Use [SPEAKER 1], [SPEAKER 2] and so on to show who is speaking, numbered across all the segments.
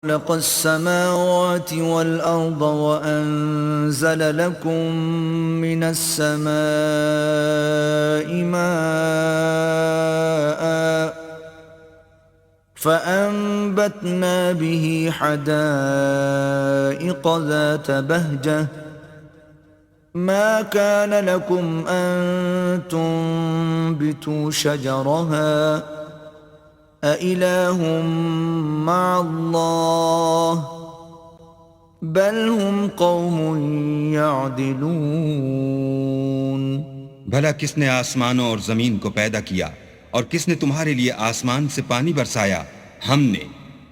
[SPEAKER 1] خلق السماوات والأرض وأنزل لكم من السماء ماء فأنبتنا به حدائق ذات بهجة ما كان لكم أن تنبتوا شجرها أإله مع الله بل هم قوم يعدلون۔
[SPEAKER 2] بھلا کس نے آسمانوں اور زمین کو پیدا کیا اور کس نے تمہارے لیے آسمان سے پانی برسایا؟ ہم نے،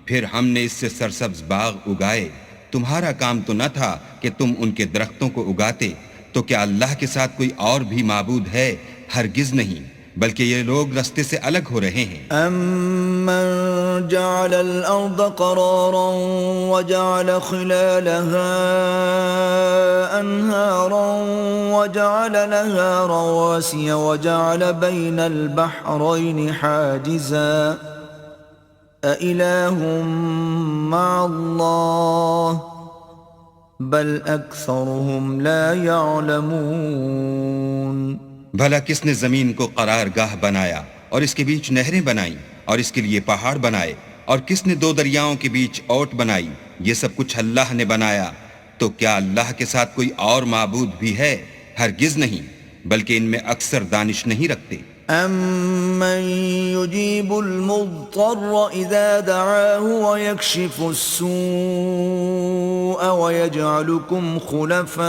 [SPEAKER 2] پھر ہم نے اس سے سرسبز باغ اگائے۔ تمہارا کام تو نہ تھا کہ تم ان کے درختوں کو اگاتے، تو کیا اللہ کے ساتھ کوئی اور بھی معبود ہے؟ ہرگز نہیں، بلکہ یہ لوگ رستے سے الگ ہو رہے ہیں۔
[SPEAKER 1] أَمَّن جَعَلَ الْأَرْضَ قَرَارًا وَجَعَلَ خِلَالَهَا أَنْهَارًا وَجَعَلَ لَهَا رَوَاسِيَ وَجَعَلَ بَيْنَ الْبَحْرَيْنِ حَاجِزًا أَإِلَٰهٌ مَّعَ اللَّهِ بَلْ أَكْثَرُهُمْ لَا يَعْلَمُونَ۔
[SPEAKER 2] بھلا کس نے زمین کو قرار گاہ بنایا اور اس کے بیچ نہریں بنائیں اور اس کے لیے پہاڑ بنائے، اور کس نے دو دریاؤں کے بیچ اوٹ بنائی؟ یہ سب کچھ اللہ نے بنایا، تو کیا اللہ کے ساتھ کوئی اور معبود بھی ہے؟ ہرگز نہیں، بلکہ ان میں اکثر دانش نہیں رکھتے۔
[SPEAKER 1] أَمَّن يُجِيبُ الْمُضْطَرَّ إِذَا دَعَاهُ وَيَكْشِفُ السُّوءَ وَيَجْعَلُكُمْ خُلَفَاءَ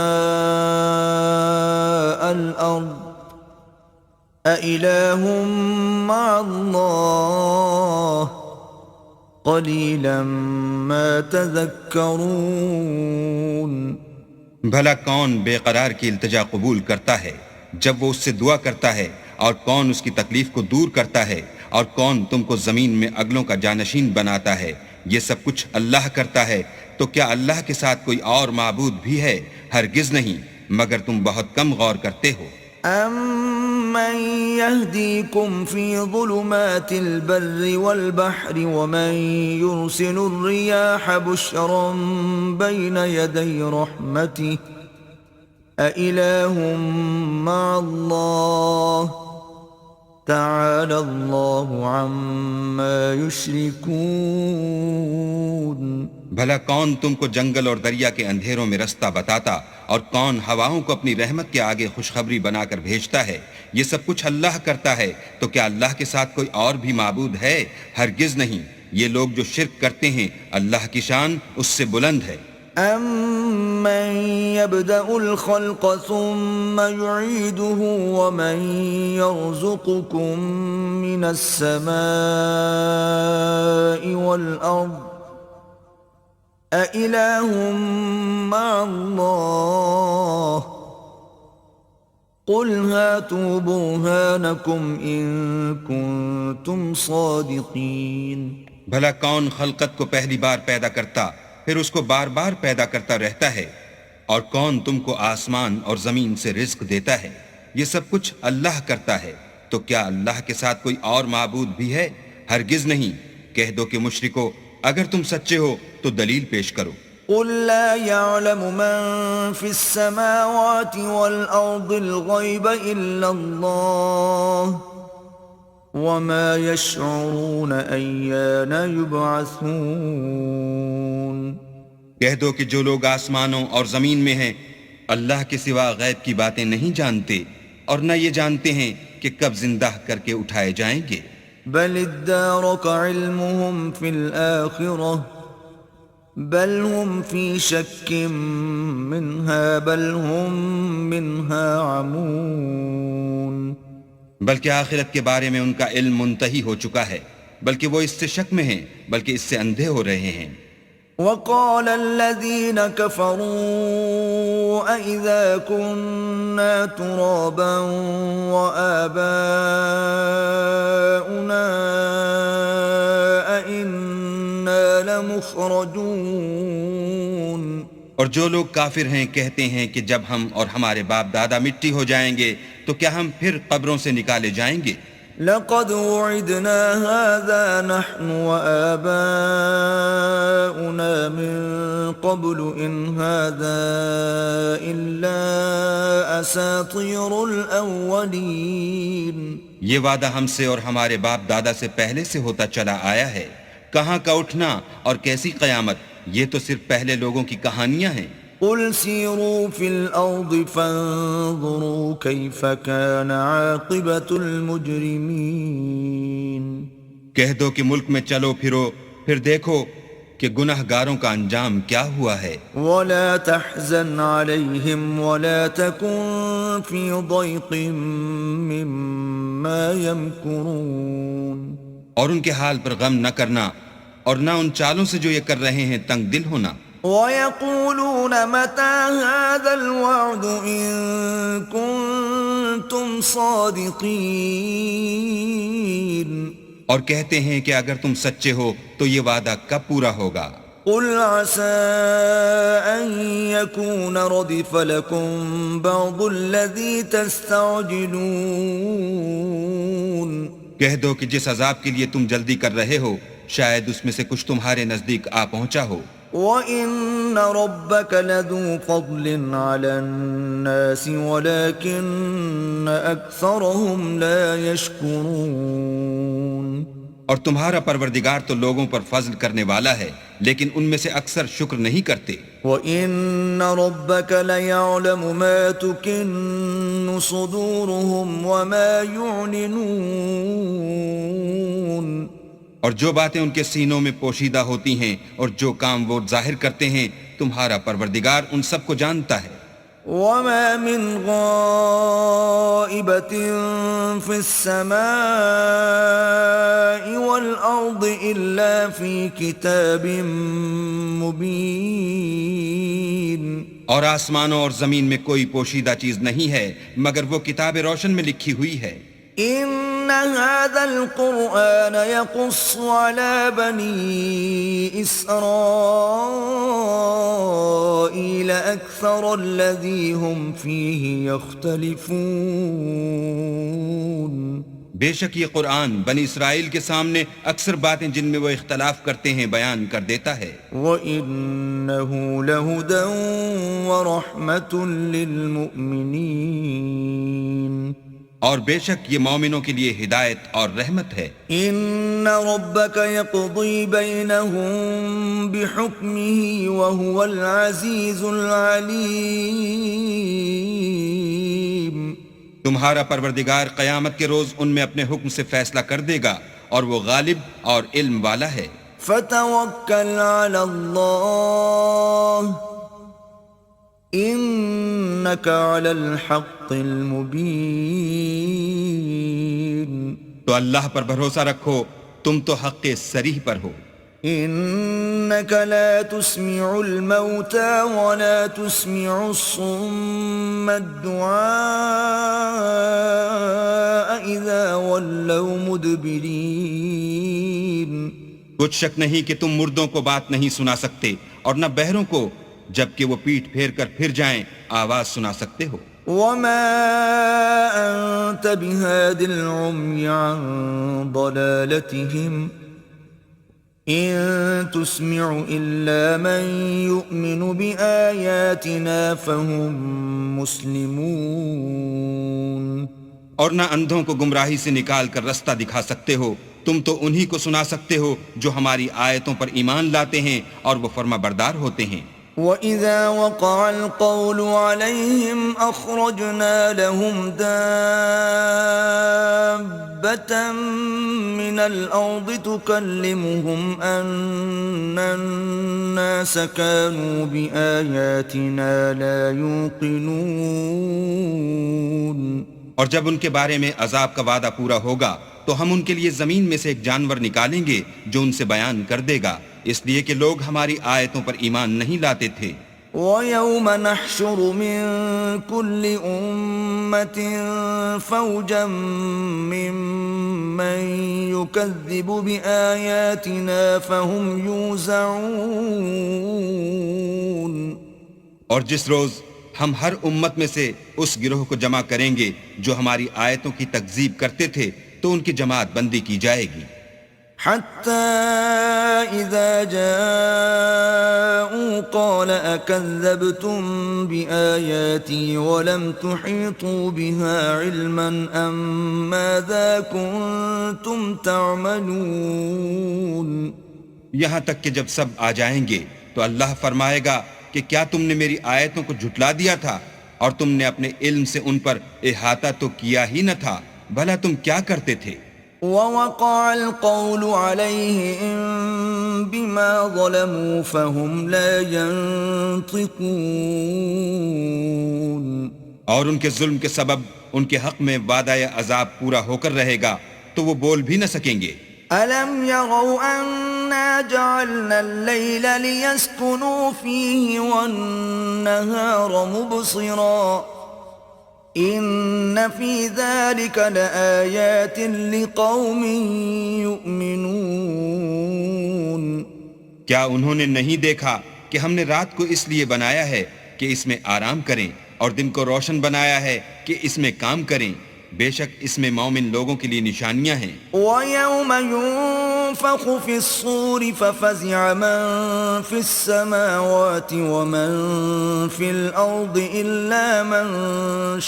[SPEAKER 1] الْأَرْضِ أَإِلَٰهٌ مَّعَ اللَّهِ قَلِيلًا مَا تَذَكَّرُونَ۔
[SPEAKER 2] بھلا کون بے قرار کی التجا قبول کرتا ہے جب وہ اس سے دعا کرتا ہے، اور کون اس کی تکلیف کو دور کرتا ہے، اور کون تم کو زمین میں اگلوں کا جانشین بناتا ہے؟ یہ سب کچھ اللہ کرتا ہے، تو کیا اللہ کے ساتھ کوئی اور معبود بھی ہے؟ ہرگز نہیں، مگر تم بہت کم غور کرتے ہو۔
[SPEAKER 1] أَمَّن يَهْدِيكُمْ فِي ظُلُمَاتِ الْبَرِّ وَالْبَحْرِ وَمَن يُرْسِلُ الرِّيَاحَ بُشْرًا بَيْنَ يَدَيْ رَحْمَتِهِ أَإِلَٰهٌ مَّعَ اللَّهِ تَعَالَى اللَّهُ عَمَّا يُشْرِكُونَ۔
[SPEAKER 2] بھلا کون تم کو جنگل اور دریا کے اندھیروں میں رستہ بتاتا، اور کون ہواؤں کو اپنی رحمت کے آگے خوشخبری بنا کر بھیجتا ہے؟ یہ سب کچھ اللہ کرتا ہے، تو کیا اللہ کے ساتھ کوئی اور بھی معبود ہے؟ ہرگز نہیں، یہ لوگ جو شرک کرتے ہیں اللہ کی شان اس سے بلند ہے۔
[SPEAKER 1] أَمَّن يَبْدَأُ الْخَلْقَ ثُمَّ يُعِيدُهُ وَمَن يَرْزُقُكُم مِّنَ السَّمَاءِ وَالْأَرْضِ أَإِلَٰهٌ مَّعَ اللَّهِ قُلْ هَاتُوا بُرْهَانَكُمْ إِن كُنتُمْ صَادِقِينَ۔
[SPEAKER 2] بھلا کون خلقت کو پہلی بار پیدا کرتا پھر اس کو بار بار پیدا کرتا رہتا ہے؟ اور کون تم کو آسمان اور زمین سے رزق دیتا ہے؟ یہ سب کچھ اللہ کرتا ہے، تو کیا اللہ کے ساتھ کوئی اور معبود بھی ہے؟ ہرگز نہیں، کہہ دو کہ مشرکو اگر تم سچے ہو تو دلیل پیش کرو۔
[SPEAKER 1] قُل لَّا يَعْلَمُ مَن فِي السَّمَاوَاتِ وَالْأَرْضِ الْغَيْبَ إِلَّا اللَّهُ وَمَا يَشْعُرُونَ أَيَّانَ يُبْعَثُونَ۔
[SPEAKER 2] کہہ دو کہ جو لوگ آسمانوں اور زمین میں ہیں اللہ کے سوا غیب کی باتیں نہیں جانتے، اور نہ یہ جانتے ہیں کہ کب زندہ کر کے اٹھائے جائیں گے۔
[SPEAKER 1] بل ادارك علمهم في الآخرة بل هم في شك منها بل هم منها عمون۔
[SPEAKER 2] بلکہ آخرت کے بارے میں ان کا علم منتہی ہو چکا ہے، بلکہ وہ اس سے شک میں ہیں، بلکہ اس سے اندھے ہو رہے ہیں۔
[SPEAKER 1] وقال الذين كفروا أإذا كنا ترابا وآباؤنا أإنا لمخرجون۔
[SPEAKER 2] اور جو لوگ کافر ہیں کہتے ہیں کہ جب ہم اور ہمارے باپ دادا مٹی ہو جائیں گے تو کیا ہم پھر قبروں سے نکالے جائیں گے؟
[SPEAKER 1] لقد وعدنا هذا نحن وآباؤنا آباؤنا من قبل إن هذا إلا أساطير الأولين.
[SPEAKER 2] یہ وعدہ ہم سے اور ہمارے باپ دادا سے پہلے سے ہوتا چلا آیا ہے. کہاں کا اٹھنا اور کیسی قیامت، یہ تو صرف پہلے لوگوں کی کہانیاں ہیں.
[SPEAKER 1] قل سیروا فی الارض فانظروا کیف کان عاقبۃ المجرمین.
[SPEAKER 2] کہہ دو کہ ملک میں چلو پھرو، پھر دیکھو کہ گناہ گاروں کا انجام کیا ہوا ہے.
[SPEAKER 1] ولا تحزن علیہم ولا تکن فی ضیق مما یمکرون.
[SPEAKER 2] اور ان کے حال پر غم نہ کرنا اور نہ ان چالوں سے جو یہ کر رہے ہیں تنگ دل ہونا.
[SPEAKER 1] وَيَقُولُونَ مَتَى هَذَا الْوَعْدُ إِن كُنتُمْ صَادِقِينَ.
[SPEAKER 2] اور کہتے ہیں کہ اگر تم سچے ہو تو یہ وعدہ کب پورا ہوگا.
[SPEAKER 1] قُلْ عَسَىٰ أَن يَكُونَ رَدِفَ لَكُمْ بَعْضُ الَّذِي تَسْتَعْجِلُونَ.
[SPEAKER 2] کہہ دو کہ جس عذاب کے لیے تم جلدی کر رہے ہو شاید اس میں سے کچھ تمہارے نزدیک آ پہنچا ہو.
[SPEAKER 1] وَإِنَّ رَبَّكَ لَذُو فَضْلٍ عَلَى النَّاسِ وَلَكِنَّ أَكْثَرَهُمْ لَا يَشْكُرُونَ.
[SPEAKER 2] اور تمہارا پروردگار تو لوگوں پر فضل کرنے والا ہے لیکن ان میں سے اکثر شکر نہیں کرتے.
[SPEAKER 1] وَإِنَّ رَبَّكَ لَيَعْلَمُ مَا تُكِنُّ صُدُورُهُمْ وَمَا يُعْلِنُونَ.
[SPEAKER 2] اور جو باتیں ان کے سینوں میں پوشیدہ ہوتی ہیں اور جو کام وہ ظاہر کرتے ہیں تمہارا پروردگار ان سب کو جانتا ہے.
[SPEAKER 1] وَمَا مِنْ غَائِبَةٍ فِي السَّمَاءِ وَالْأَرْضِ إِلَّا فِي كِتَابٍ مُبِينٍ.
[SPEAKER 2] اور آسمانوں اور زمین میں کوئی پوشیدہ چیز نہیں ہے مگر وہ کتاب روشن میں لکھی ہوئی ہے.
[SPEAKER 1] إِنَّ هَذَا الْقُرْآنَ يَقُصُّ عَلَى بَنِي إِسْرَائِيلَ أَكْثَرَ الَّذِي هُمْ فِيهِ يَخْتَلِفُونَ.
[SPEAKER 2] بے شک یہ قرآن بنی اسرائیل کے سامنے اکثر باتیں جن میں وہ اختلاف کرتے ہیں بیان کر دیتا ہے.
[SPEAKER 1] وَإِنَّهُ لَهُدًى وَرَحْمَةٌ لِّلْمُؤْمِنِينَ.
[SPEAKER 2] اور بے شک یہ مومنوں کے لیے ہدایت اور رحمت ہے.
[SPEAKER 1] ان ربك يقضي بينهم بحكمه وهو العزيز العليم.
[SPEAKER 2] تمہارا پروردگار قیامت کے روز ان میں اپنے حکم سے فیصلہ کر دے گا اور وہ غالب اور علم والا ہے.
[SPEAKER 1] فتوکل علی اللہ انک علی الحق المبین.
[SPEAKER 2] تو اللہ پر بھروسہ رکھو تم تو حق صریح پر ہو.
[SPEAKER 1] انک لا تسمع الموتى ولا تسمع الصم الدعاء اذا ولوا مدبرین.
[SPEAKER 2] کچھ شک نہیں کہ تم مردوں کو بات نہیں سنا سکتے اور نہ بہروں کو جبکہ وہ پیٹھ پھیر کر پھر جائیں آواز سنا سکتے ہو.
[SPEAKER 1] وما انت بهاد العمي عن ضلالتهم ان تسمع الا من يؤمن بآياتنا فهم مسلمون.
[SPEAKER 2] اور نہ اندھوں کو گمراہی سے نکال کر رستہ دکھا سکتے ہو، تم تو انہی کو سنا سکتے ہو جو ہماری آیتوں پر ایمان لاتے ہیں اور وہ فرما بردار ہوتے ہیں.
[SPEAKER 1] وَإِذَا وَقَعَ الْقَوْلُ عَلَيْهِمْ أَخْرَجْنَا لَهُمْ دَابَّةً مِّنَ الْأَرْضِ تُكَلِّمُهُمْ أَنَّ النَّاسَ كَانُوا بِآيَاتِنَا لَا يُوقِنُونَ.
[SPEAKER 2] اور جب ان کے بارے میں عذاب کا وعدہ پورا ہوگا تو ہم ان کے لیے زمین میں سے ایک جانور نکالیں گے جو ان سے بیان کر دے گا، اس لیے کہ لوگ ہماری آیتوں پر ایمان نہیں لاتے تھے.
[SPEAKER 1] وَيَوْمَ نَحْشُرُ مِن كُلِّ أُمَّةٍ فَوْجًا مِّمَّن يُكَذِّبُ بِآيَاتِنَا فَهُمْ يُوزَعُونَ.
[SPEAKER 2] اور جس روز ہم ہر امت میں سے اس گروہ کو جمع کریں گے جو ہماری آیتوں کی تکذیب کرتے تھے تو ان کی جماعت بندی کی جائے گی.
[SPEAKER 1] حَتَّى إِذَا جَاءَ قال أكذبتم بآياتي ولم تحيطوا بها علما أم ماذا كنتم تعملون
[SPEAKER 2] یہاں تک کہ جب سب آ جائیں گے تو اللہ فرمائے گا کہ کیا تم نے میری آیتوں کو جھٹلا دیا تھا اور تم نے اپنے علم سے ان پر احاطہ تو کیا ہی نہ تھا، بھلا تم کیا کرتے تھے؟
[SPEAKER 1] ووقع القول عليهم بما ظلموا فهم لا ينطقون
[SPEAKER 2] اور ان کے ظلم کے سبب ان کے حق میں وعدہ عذاب پورا ہو کر رہے گا تو وہ بول بھی نہ سکیں گے۔
[SPEAKER 1] أَلَمْ يَرَوْا أَنَّا جَعَلْنَا اللَّيْلَ لِيَسْكُنُوا فِيهِ وَالنَّهَارَ مُبْصِرًا إِنَّ فِي ذَلِكَ لَآيَاتٍ لِقَوْمٍ يُؤْمِنُونَ
[SPEAKER 2] کیا انہوں نے نہیں دیکھا کہ ہم نے رات کو اس لیے بنایا ہے کہ اس میں آرام کریں اور دن کو روشن بنایا ہے کہ اس میں کام کریں، بے شک اس میں مومن لوگوں کے لیے نشانیاں ہیں۔
[SPEAKER 1] وَيَوْمَ يُنفَخُ فِي الصُّورِ فَفَزِعَ مَن فِي السَّمَاوَاتِ وَمَن فِي الْأَرْضِ إِلَّا مَن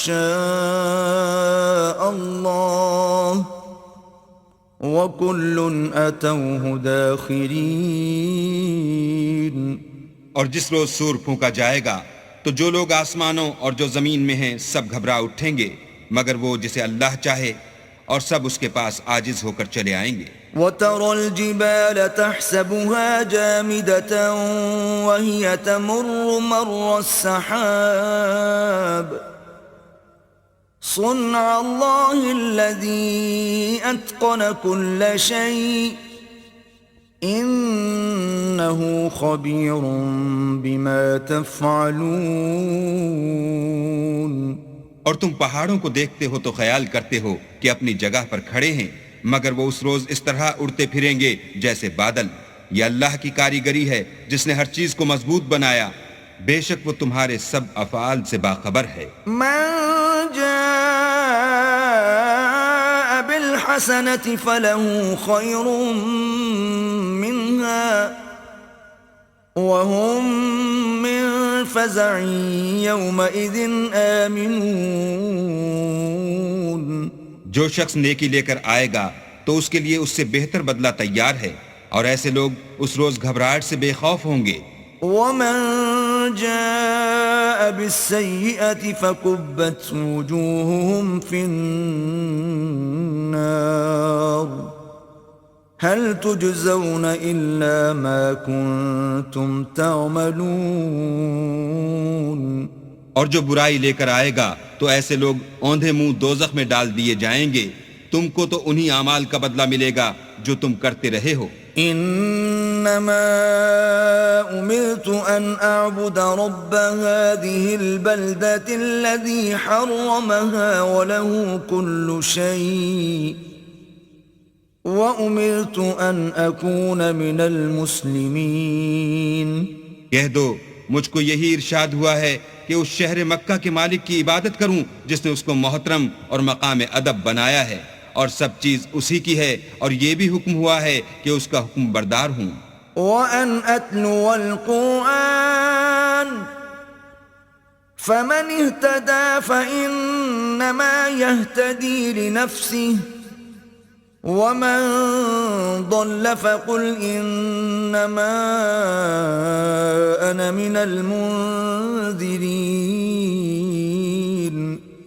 [SPEAKER 1] شَاءَ اللَّهُ وَكُلٌّ أَتَوْهُ دَاخِرِينَ۔
[SPEAKER 2] اور جس روز سور پھونکا جائے گا تو جو لوگ آسمانوں اور جو زمین میں ہیں سب گھبرا اٹھیں گے مگر وہ جسے اللہ چاہے، اور سب اس کے پاس عاجز ہو کر چلے آئیں گے۔
[SPEAKER 1] وَتَرَى الْجِبَالَ تَحْسَبُهَا جَامِدَةً وَهِيَ تَمُرُّ مَرَّ السَّحَابِ صُنْعَ اللَّهِ الَّذِي أَتْقَنَ كُلَّ شَيْءٍ إِنَّهُ خَبِيرٌ بِمَا تَفْعَلُونَ۔
[SPEAKER 2] اور تم پہاڑوں کو دیکھتے ہو تو خیال کرتے ہو کہ اپنی جگہ پر کھڑے ہیں، مگر وہ اس روز اس طرح اڑتے پھریں گے جیسے بادل۔ یہ اللہ کی کاریگری ہے جس نے ہر چیز کو مضبوط بنایا، بے شک وہ تمہارے سب افعال سے باخبر ہے۔
[SPEAKER 1] من جاء بالحسنة فله خير منها وهم من فزع يومئذ آمنون۔
[SPEAKER 2] جو شخص نیکی لے کر آئے گا تو اس کے لیے اس سے بہتر بدلہ تیار ہے، اور ایسے لوگ اس روز گھبراہٹ سے بے خوف ہوں گے۔
[SPEAKER 1] ومن جاء بالسيئة فكبت وجوههم في النار هل تجزون إلا ما كنتم تعملون۔
[SPEAKER 2] اور جو برائی لے کر آئے گا تو ایسے لوگ اوندھے منہ دوزخ میں ڈال دیے جائیں گے، تم کو تو انہی اعمال کا بدلہ ملے گا جو تم کرتے رہے ہو۔
[SPEAKER 1] انما امرت ان اعبد رب هذه البلدة الذي حرمها وله كل شيء وامرت ان اكون من المسلمين۔
[SPEAKER 2] کہہ دو مجھ کو یہی ارشاد ہوا ہے کہ اس شہر مکہ کے مالک کی عبادت کروں جس نے اس کو محترم اور مقام ادب بنایا ہے، اور سب چیز اسی کی ہے، اور یہ بھی حکم ہوا ہے کہ اس کا حکم بردار ہوں۔
[SPEAKER 1] وَأَنْ أَتْلُوَ الْقُرْآنَ فَمَنِ اهْتَدَى فَإِنَّمَا يَهْتَدِي لِنَفْسِهِ وَمَنْ ضَلَّ فَقُلْ إِنَّمَا أَنَا مِنَ الْمُنذِرِينَ۔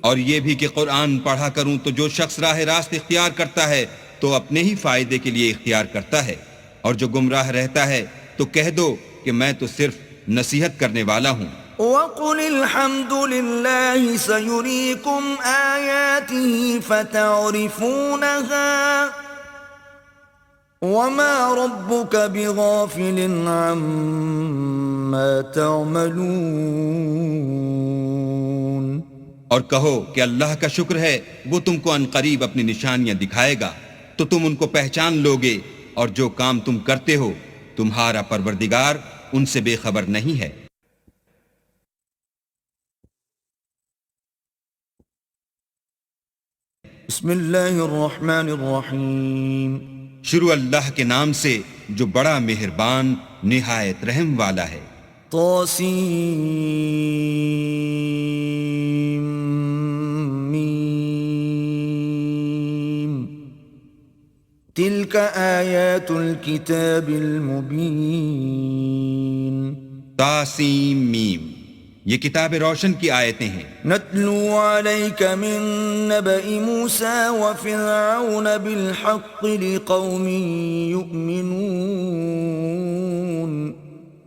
[SPEAKER 2] اور یہ بھی کہ قرآن پڑھا کروں تو جو شخص راہ راست اختیار کرتا ہے تو اپنے ہی فائدے کے لیے اختیار کرتا ہے، اور جو گمراہ رہتا ہے تو کہہ دو کہ میں تو صرف نصیحت کرنے والا ہوں۔
[SPEAKER 1] وَقُلِ الْحَمْدُ لِلَّهِ سَيُرِيكُمْ آيَاتِهِ فَتَعْرِفُونَهَا وَمَا رَبُّكَ بِغَافِلٍ عَمَّا تَعْمَلُونَ۔
[SPEAKER 2] اور کہو کہ اللہ کا شکر ہے وہ تم کو ان قریب اپنی نشانیاں دکھائے گا تو تم ان کو پہچان لوگے، اور جو کام تم کرتے ہو تمہارا پروردگار ان سے بے خبر نہیں ہے۔
[SPEAKER 1] بسم اللہ الرحمن الرحیم۔
[SPEAKER 2] شروع اللہ کے نام سے جو بڑا مہربان نہایت رحم والا ہے۔
[SPEAKER 1] طاسيم تلك آيات الكتاب المبين
[SPEAKER 2] تاسیم میم، یہ کتاب روشن کی آیتیں ہیں۔
[SPEAKER 1] نتلو عليك من نبأ موسى وفرعون بالحق لقوم يؤمنون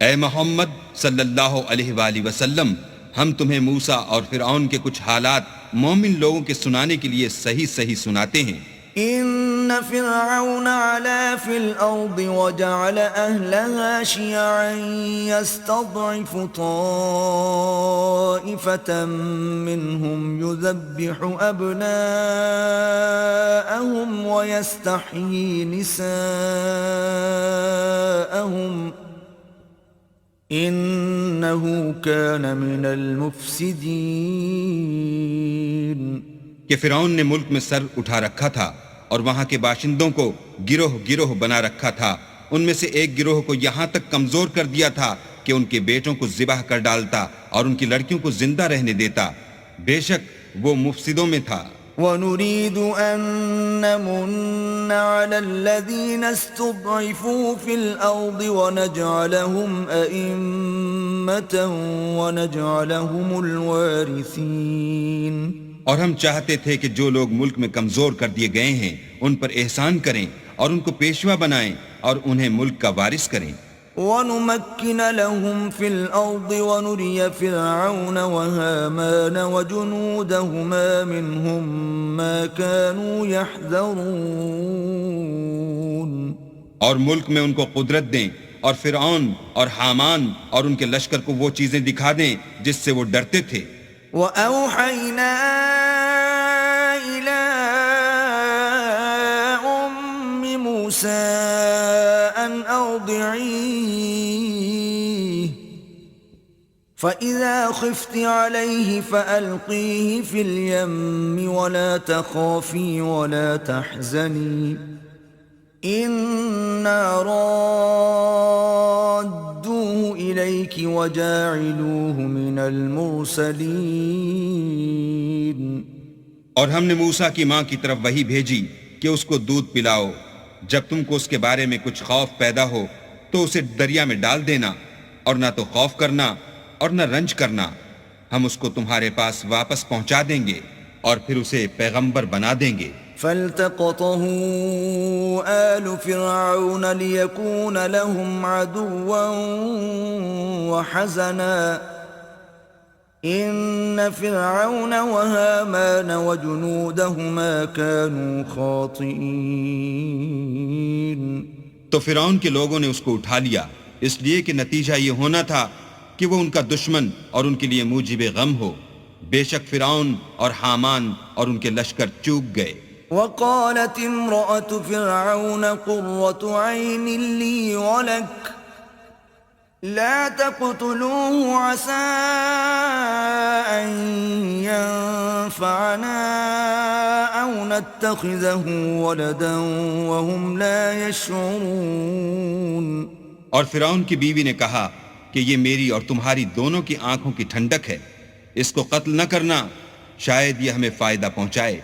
[SPEAKER 2] اے محمد صلی اللہ علیہ وآلہ وسلم، ہم تمہیں موسیٰ اور فرعون کے کچھ حالات مومن لوگوں کے سنانے کے لیے صحیح صحیح سناتے ہیں۔
[SPEAKER 1] إن فرعون علا في الأرض وجعل أهلها شيعا يستضعف طائفة منهم يذبح أبناءهم ويستحيي نساءهم إنه كان من المفسدين
[SPEAKER 2] کہ فرعون نے ملک میں سر اٹھا رکھا تھا اور وہاں کے باشندوں کو گروہ گروہ بنا رکھا تھا، ان میں سے ایک گروہ کو یہاں تک کمزور کر دیا تھا کہ ان کے بیٹوں کو ذبح کر ڈالتا اور ان کی لڑکیوں کو زندہ رہنے دیتا، بے شک وہ مفسدوں میں تھا۔
[SPEAKER 1] وَنُرِيدُ أَن نَّمُنَّ عَلَى الَّذِينَ اسْتُضْعِفُوا فِي الْأَرْضِ وَنَجْعَلَهُمْ أَئِمَّةً وَنَجْعَلَهُمُ الْوَارِثِينَ،
[SPEAKER 2] اور ہم چاہتے تھے کہ جو لوگ ملک میں کمزور کر دیے گئے ہیں ان پر احسان کریں اور ان کو پیشوا بنائیں اور انہیں ملک کا وارث کریں۔
[SPEAKER 1] وَنُمَكِّنَ لَهُمْ فِي الْأَرْضِ وَنُرِيَ فِرْعَوْنَ وَهَامَانَ وَجُنُودَهُمَا مِنْهُمْ مَا كَانُوا يَحْذَرُونَ،
[SPEAKER 2] اور ملک میں ان کو قدرت دیں اور فرعون اور حامان اور ان کے لشکر کو وہ چیزیں دکھا دیں جس سے وہ ڈرتے تھے۔
[SPEAKER 1] وَأَوْحَيْنَا إِلَىٰ أُمِّ مُوسَىٰ أَنْ أَرْضِعِيهِ فَإِذَا خِفْتِ عَلَيْهِ فَأَلْقِيهِ فِي الْيَمِّ وَلَا تَخَافِي وَلَا تَحْزَنِي إِنَّا رَادُّوهُ إِلَيْكِ وَجَاعِلُوهُ مِنَ الْمُرْسَلِينَ،
[SPEAKER 2] اور ہم نے موسیٰ کی ماں کی طرف وحی بھیجی کہ اس کو دودھ پلاؤ، جب تم کو اس کے بارے میں کچھ خوف پیدا ہو تو اسے دریا میں ڈال دینا، اور نہ تو خوف کرنا اور نہ رنج کرنا، ہم اس کو تمہارے پاس واپس پہنچا دیں گے اور پھر اسے پیغمبر بنا دیں گے۔
[SPEAKER 1] فَالْتَقَطَهُ آلُ فِرْعَوْنَ لِيَكُونَ لَهُمْ عَدُوًّا وَحَزَنًا إِنَّ فِرْعَوْنَ وَهَامَانَ وَجُنُودَهُمَا كَانُوا خَاطِئِينَ،
[SPEAKER 2] تو فرعون کے لوگوں نے اس کو اٹھا لیا اس لیے کہ نتیجہ یہ ہونا تھا کہ وہ ان کا دشمن اور ان کے لیے موجب غم ہو، بے شک فرعون اور حامان اور ان کے لشکر چوک گئے۔
[SPEAKER 1] وقالت امرأة فرعون قرة عين لي ولك لا تقتلوه عسى أن ينفعنا أو نتخذه ولدا وهم لا يشعرون،
[SPEAKER 2] اور فرعون کی بیوی نے کہا کہ یہ میری اور تمہاری دونوں کی آنکھوں کی ٹھنڈک ہے، اس کو قتل نہ کرنا، شاید یہ ہمیں فائدہ پہنچائے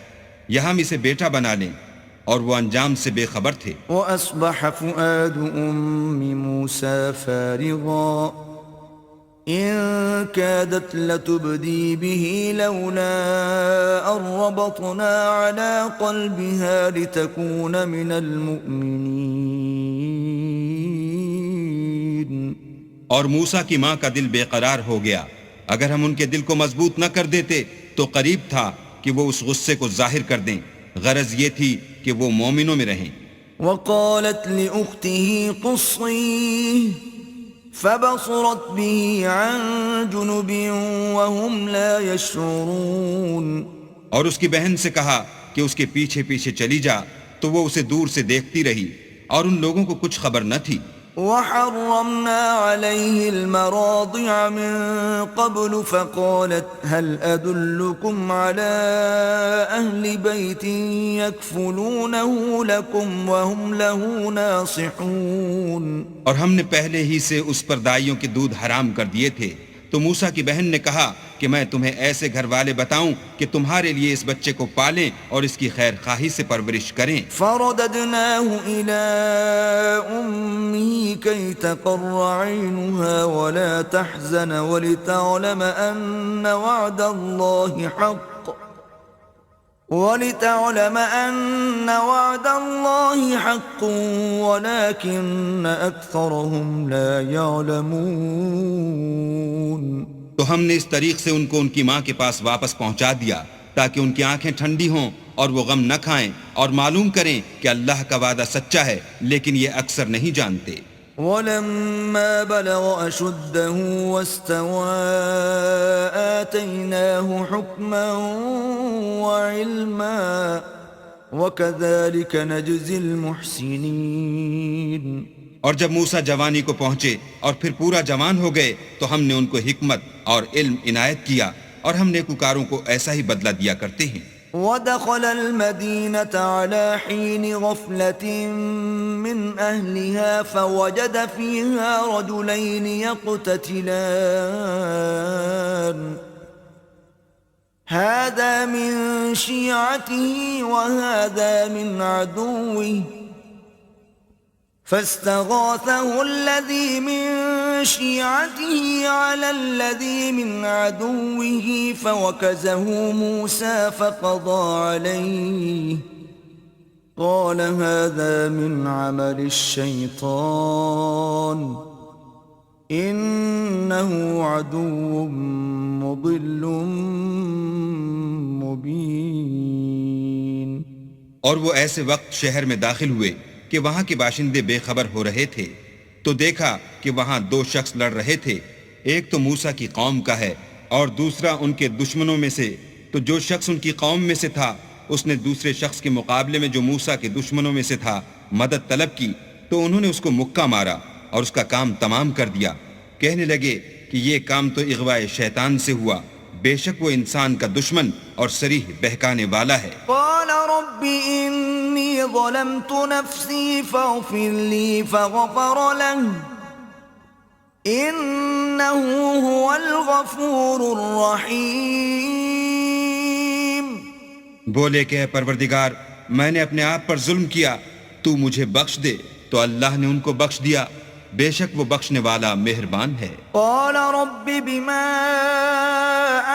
[SPEAKER 2] یا ہم اسے بیٹا بنا لیں، اور وہ انجام سے بے خبر تھے۔
[SPEAKER 1] وَأَصْبَحَ فُؤَادُ أُمِّ مُوسَى فَارِغًا إِن كَادَتْ لَتُبْدِي بِهِ لَوْلَا أَن رَّبَطْنَا عَلَى قَلْبِهَا لِتَكُونَ مِنَ الْمُؤْمِنِينَ،
[SPEAKER 2] اور موسیٰ کی ماں کا دل بے قرار ہو گیا، اگر ہم ان کے دل کو مضبوط نہ کر دیتے تو قریب تھا کہ وہ اس غصے کو ظاہر کر دیں، غرض یہ تھی کہ وہ مومنوں میں رہیں۔
[SPEAKER 1] وقالت لأخته قصيه فبصرت به عن جنب وهم لا يشعرون،
[SPEAKER 2] اور اس کی بہن سے کہا کہ اس کے پیچھے پیچھے چلی جا، تو وہ اسے دور سے دیکھتی رہی اور ان لوگوں کو کچھ خبر نہ تھی۔
[SPEAKER 1] وحرمنا عليه المراضع من قبل فقالت هل أدلكم على أهل بيت يكفلونه لكم وهم له ناصحون.
[SPEAKER 2] اور ہم نے پہلے ہی سے اس پر دائیوں کے دودھ حرام کر دیے تھے. تو موسیٰ کی بہن نے کہا کہ میں تمہیں ایسے گھر والے بتاؤں کہ تمہارے لیے اس بچے کو پالیں اور اس کی خیر خواہی سے پرورش کریں.
[SPEAKER 1] فرددناه إلى أمه كي تقر عينها ولا تحزن ولتعلم أن وعد الله حق ولكن أكثرهم لا يعلمون.
[SPEAKER 2] تو ہم نے اس طریق سے ان کو ان کی ماں کے پاس واپس پہنچا دیا تاکہ ان کی آنکھیں ٹھنڈی ہوں اور وہ غم نہ کھائیں اور معلوم کریں کہ اللہ کا وعدہ سچا ہے لیکن یہ اکثر نہیں جانتے.
[SPEAKER 1] ولما بلغ أشده واستوى آتيناه حكما وعلما وكذلك نجزي المحسنين.
[SPEAKER 2] اور جب موسیٰ جوانی کو پہنچے اور پھر پورا جوان ہو گئے تو ہم نے ان کو حکمت اور علم عنایت کیا اور ہم نیکوکاروں کو ایسا ہی بدلہ دیا کرتے ہیں.
[SPEAKER 1] ودخل المدينة على حين غفلة من أهلها فوجد فيها رجلين يقتتلان هذا من شيعته وهذا من عدوه فاستغاثه الذي من شيعته على الذي من عدوه فوكزه موسى فقضى عليه قال هذا من عمل الشيطان إنه عدو مضل مبين.
[SPEAKER 2] اور وہ ایسے وقت شہر میں داخل ہوئے کہ وہاں کے باشندے بے خبر ہو رہے تھے تو دیکھا کہ وہاں دو شخص لڑ رہے تھے. ایک تو موسیٰ کی قوم کا ہے اور دوسرا ان کے دشمنوں میں سے. تو جو شخص ان کی قوم میں سے تھا اس نے دوسرے شخص کے مقابلے میں جو موسیٰ کے دشمنوں میں سے تھا مدد طلب کی تو انہوں نے اس کو مکہ مارا اور اس کا کام تمام کر دیا. کہنے لگے کہ یہ کام تو اغواء شیطان سے ہوا، بے شک وہ انسان کا دشمن اور صریح بہکانے والا ہے.
[SPEAKER 1] قال رب انی ظلمت نفسی فاغفر لی فغفر له انه هو الغفور الرحیم.
[SPEAKER 2] بولے کہ اے پروردگار میں نے اپنے آپ پر ظلم کیا، تو مجھے بخش دے. تو اللہ نے ان کو بخش دیا، بے شک وہ بخشنے والا مہربان ہے.
[SPEAKER 1] قال رب بما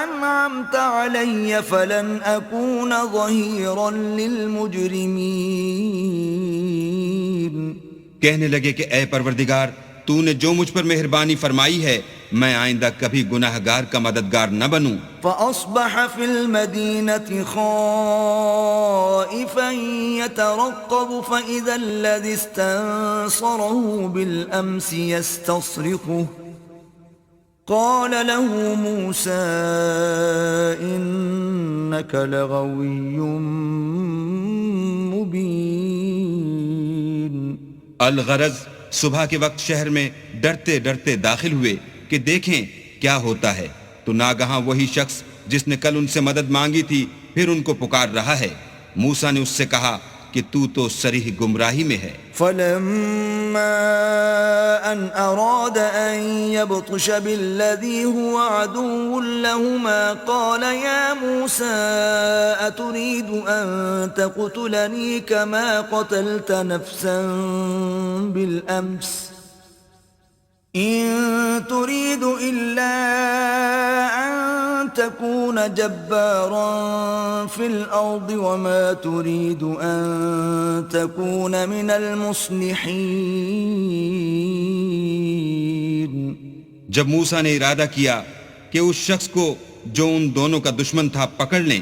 [SPEAKER 1] انعمت علی فلن اکون ظہیرا للمجرمین.
[SPEAKER 2] کہنے لگے کہ اے پروردگار تو نے جو مجھ پر مہربانی فرمائی ہے میں آئندہ کبھی گناہگار کا مددگار نہ بنوں.
[SPEAKER 1] فأصبح في المدينة خائفا يترقب فإذا الذي استنصره بالأمس يستصرخه قال له موسى إنك لغوي مبين.
[SPEAKER 2] الغرض صبح کے وقت شہر میں ڈرتے ڈرتے داخل ہوئے کہ دیکھیں کیا ہوتا ہے تو ناگہاں وہی شخص جس نے کل ان سے مدد مانگی تھی پھر ان کو پکار رہا ہے. موسیٰ نے اس سے کہا کہ تو صریح گمراہی میں ہے.
[SPEAKER 1] فلما ان اراد ان يبطش بالذي هو عدو لهما قال يا موسى اتريد ان تقتلني كما قتلت نفسا بالامس إن تريد إلا أن تكون جبارا في الأرض وما تريد أن تكون من المصلحين.
[SPEAKER 2] جب موسیٰ نے ارادہ کیا کہ اس شخص کو جو ان دونوں کا دشمن تھا پکڑ لیں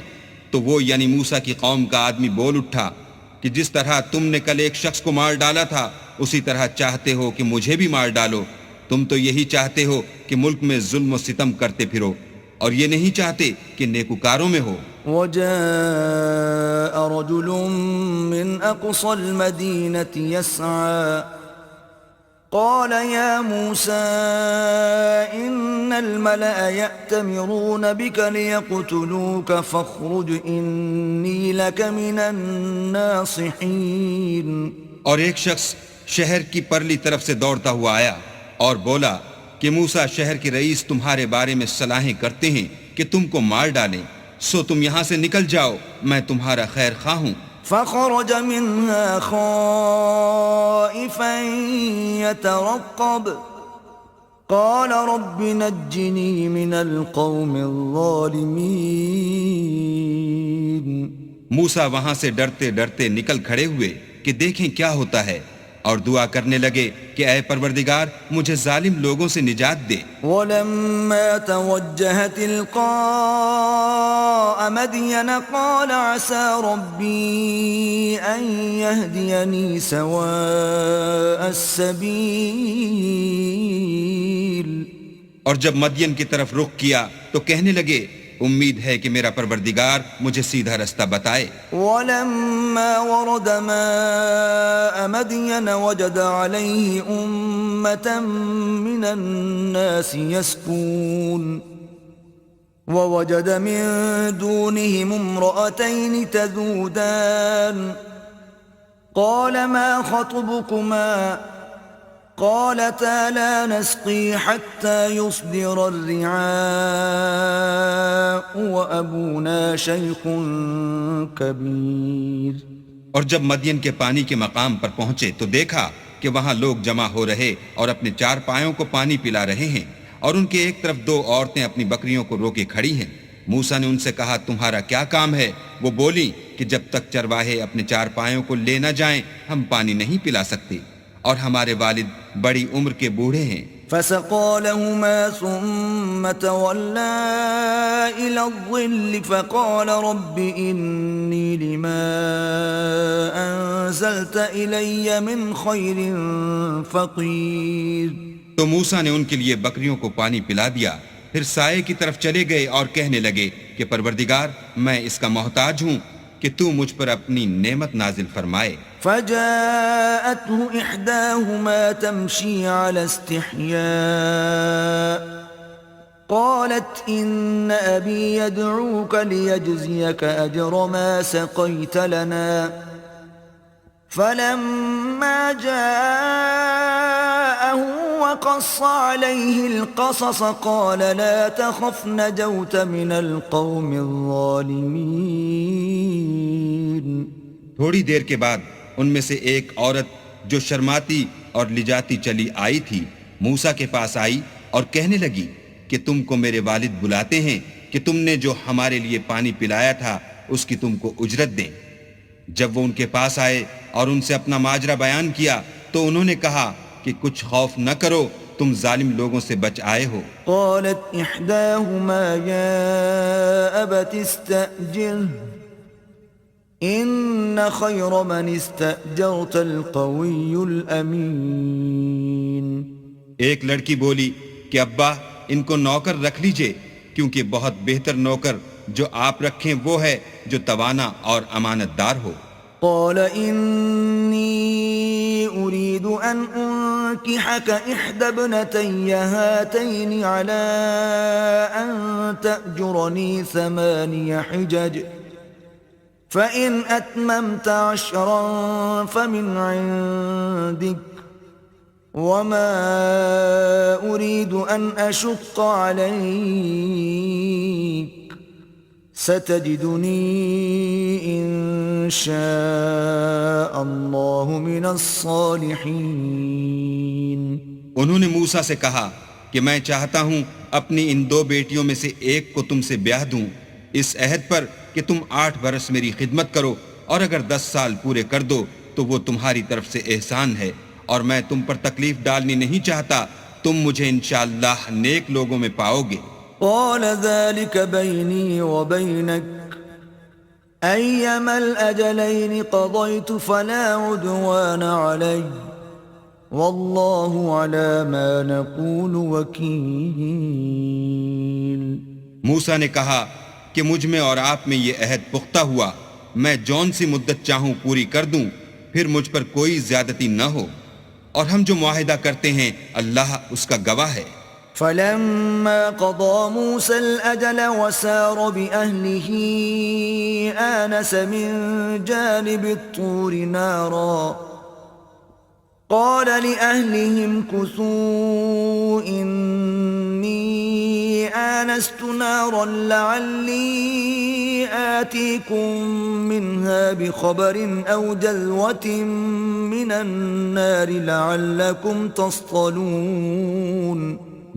[SPEAKER 2] تو وہ یعنی موسیٰ کی قوم کا آدمی بول اٹھا کہ جس طرح تم نے کل ایک شخص کو مار ڈالا تھا اسی طرح چاہتے ہو کہ مجھے بھی مار ڈالو. تم تو یہی چاہتے ہو کہ ملک میں ظلم و ستم کرتے پھرو اور یہ نہیں چاہتے کہ نیکوکاروں میں ہو.
[SPEAKER 1] وجاء رجل من أقصى المدينة يسعى قال يا موسى إن الملأ يأتمرون بك ليقتلوك فاخرج إني لك من الناصحين.
[SPEAKER 2] اور ایک شخص شہر کی پرلی طرف سے دوڑتا ہوا آیا اور بولا کہ موسیٰ شہر کے رئیس تمہارے بارے میں صلاحیں کرتے ہیں کہ تم کو مار ڈالیں، سو تم یہاں سے نکل جاؤ، میں تمہارا خیر خواہ ہوں.
[SPEAKER 1] فخرج منها خائفا يترقب قال رب نجني من القوم الظالمين.
[SPEAKER 2] موسیٰ وہاں سے ڈرتے ڈرتے نکل کھڑے ہوئے کہ دیکھیں کیا ہوتا ہے، اور دعا کرنے لگے کہ اے پروردگار مجھے ظالم لوگوں سے نجات دے.
[SPEAKER 1] ولما توجه تلقاء مدين قال عسى ربي أن يهديني سواء السبيل.
[SPEAKER 2] اور جب مدین کی طرف رخ کیا تو کہنے لگے امید ہے کہ میرا پروردگار مجھے سیدھا رستہ بتائے.
[SPEAKER 1] ولما ورد ماء مدين وجد عليه أمة من الناس يسقون ووجد من دونهم امرأتين تذودان قال ما خطبكما قالتا لا نسقي حتى يصدر الرعاء وأبونا شيخ كبير.
[SPEAKER 2] اور جب مدین کے پانی کے مقام پر پہنچے تو دیکھا کہ وہاں لوگ جمع ہو رہے اور اپنے چار پایوں کو پانی پلا رہے ہیں، اور ان کے ایک طرف دو عورتیں اپنی بکریوں کو روکے کھڑی ہیں. موسیٰ نے ان سے کہا تمہارا کیا کام ہے؟ وہ بولی کہ جب تک چرواہے اپنے چار پایوں کو لے نہ جائیں ہم پانی نہیں پلا سکتے، اور ہمارے والد بڑی عمر کے بوڑھے ہیں.
[SPEAKER 1] فسقى لهما ثم تولى إلى الظل فقال رب إني لما أنزلت إلي من خير فقير.
[SPEAKER 2] تو موسیٰ نے ان کے لیے بکریوں کو پانی پلا دیا، پھر سائے کی طرف چلے گئے اور کہنے لگے کہ پروردگار میں اس کا محتاج ہوں کہ تو مجھ پر اپنی نعمت نازل فرمائے.
[SPEAKER 1] فجاءته إحداهما تمشي على استحياء قالت إن أبي يدعوك ليجزيك أجر ما سقيت لنا. فلما جاءه وقص عليه القصص قال لا تخف نجوت من القوم الظالمين.
[SPEAKER 2] تھوڑی دیر کے بعد ان میں سے ایک عورت جو شرماتی اور لجاتی چلی آئی تھی موسیٰ کے پاس آئی اور کہنے لگی کہ تم کو میرے والد بلاتے ہیں کہ تم نے جو ہمارے لیے پانی پلایا تھا اس کی تم کو اجرت دیں. جب وہ ان کے پاس آئے اور ان سے اپنا ماجرا بیان کیا تو انہوں نے کہا کہ کچھ خوف نہ کرو، تم ظالم لوگوں سے بچ آئے ہو.
[SPEAKER 1] قالت احداهما يا ابت استأجره ان خير من استأجرت القوي الامين.
[SPEAKER 2] ایک لڑکی بولی کہ ابا ان کو نوکر رکھ لیجئے، کیونکہ بہت بہتر نوکر جو آپ رکھیں وہ ہے جو توانا اور امانت دار ہو.
[SPEAKER 1] قال إني أريد أن أنكحك إحدى ابنتي هاتين على أن تأجرني 8 حجج فإن أتممت 10 فمن عندك وما أريد أن أشق عليك ستجدني إن شاء الله من الصالحين.
[SPEAKER 2] انہوں نے موسیٰ سے کہا کہ میں چاہتا ہوں اپنی ان 2 بیٹیوں میں سے ایک کو تم سے بیاہ دوں اس عہد پر کہ تم 8 برس میری خدمت کرو، اور اگر 10 سال پورے کر دو تو وہ تمہاری طرف سے احسان ہے، اور میں تم پر تکلیف ڈالنی نہیں چاہتا، تم مجھے انشاءاللہ نیک لوگوں میں پاؤ گے.
[SPEAKER 1] قال ذلك بيني وبينك أيما الأجلين قضيت فلا عدوان علي والله على ما نقول وكيل.
[SPEAKER 2] موسیٰ نے کہا کہ مجھ میں اور آپ میں یہ عہد پختہ ہوا، میں جون سی مدت چاہوں پوری کر دوں، پھر مجھ پر کوئی زیادتی نہ ہو. اور ہم جو معاہدہ کرتے ہیں اللہ اس کا گواہ ہے۔
[SPEAKER 1] فلما قضى موسى الأجل وسار بأهله آنس من جانب الطور نارا قال لأهلهم كثوا إني آنست نارا لعلي آتيكم منها بخبر أو جذوة من النار لعلكم تصطلون۔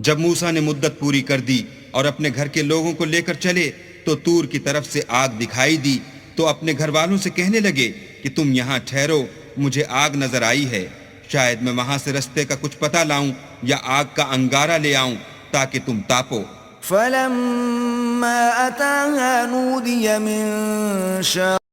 [SPEAKER 2] جب موسیٰ نے مدت پوری کر دی اور اپنے گھر کے لوگوں کو لے کر چلے تو طور کی طرف سے آگ دکھائی دی، تو اپنے گھر والوں سے کہنے لگے کہ تم یہاں ٹھہرو، مجھے آگ نظر آئی ہے، شاید میں وہاں سے رستے کا کچھ پتہ لاؤں یا آگ کا انگارہ لے آؤں تاکہ تم تاپو۔
[SPEAKER 1] فلما أتاها نودي من